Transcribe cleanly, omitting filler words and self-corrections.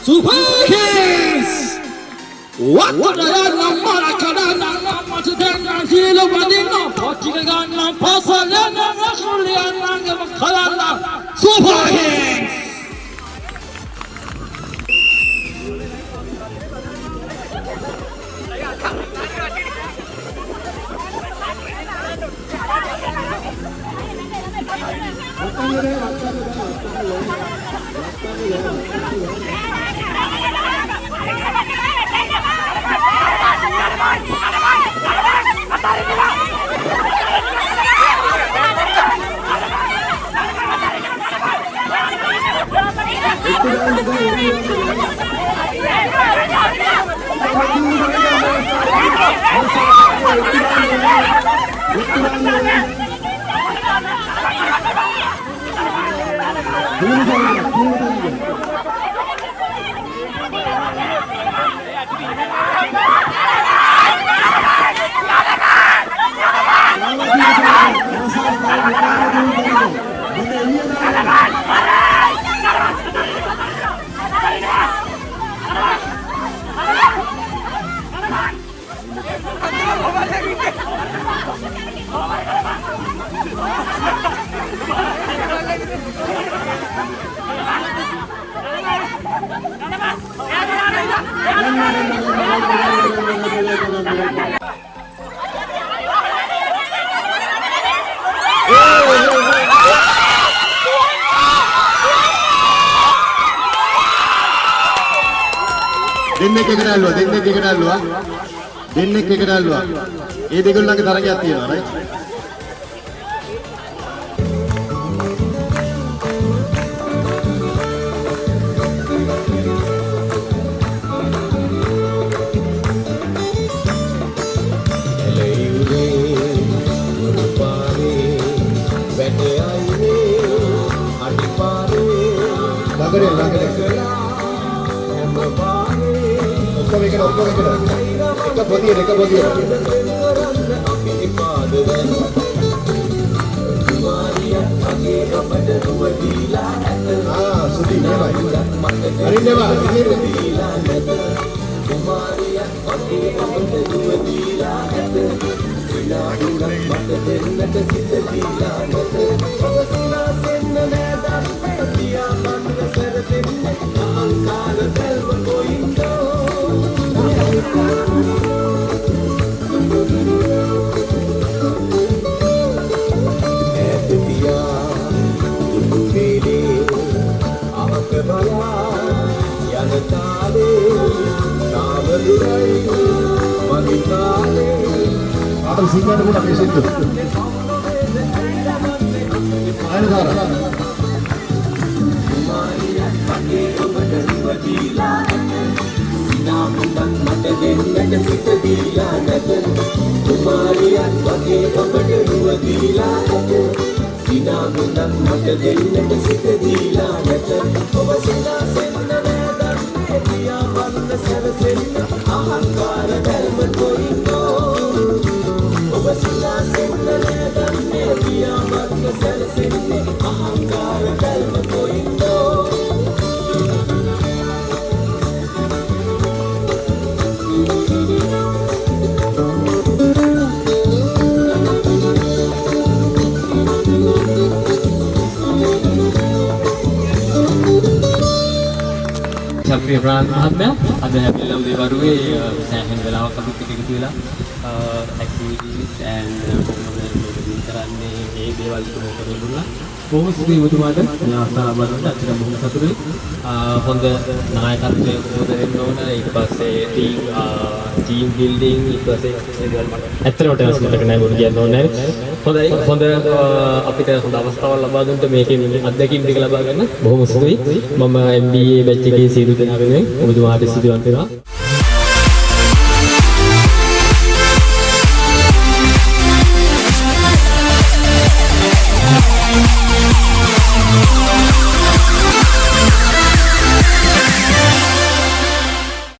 Super Kings. What the hell? Marakana, Matadana, Hilo, Vadino, Portugal, Pasalana, Rasuliana, Kalana, Super Kings. දෙන්නෙක් එකට ඇල්ලුවා දෙන්නෙක් එකට ඇල්ලුවා ඒ දෙගොල්ලන්ගේ තරගයක් තියෙනවා right Ibrahim Muhammad ada bila udah baru saya handle awak kabut kita gitu lah activities and කරන්නේ මේ දේවල් කරලා දුන්නා. බොහොම ස්තුතියි ඔබතුමාට මේ අවස්ථාව ලබා අච්චර බොහොම සතුටුයි. හොඳ නායකත්වයේ උපදෙස් දෙන්න ඕන. ඊට පස්සේ ටීම් බිල්ඩින් ඊට පස්සේ ඒ දේවල් මට ඇත්තටම ටෙන්ස් මතක නැහැ මොන කියන්න ඕනේ. හොඳයි හොඳ අපිට හොඳ අවස්ථාවක් ලබා දුන්නට මේකේ අත්දැකීම් ටික ලබා ගන්න බොහොම ස්තුතියි. මම MBA බැච් එකේ සියලු දෙනා වෙනුවෙන් ඔබතුමාට ස්තුතිවන්ත වෙනවා.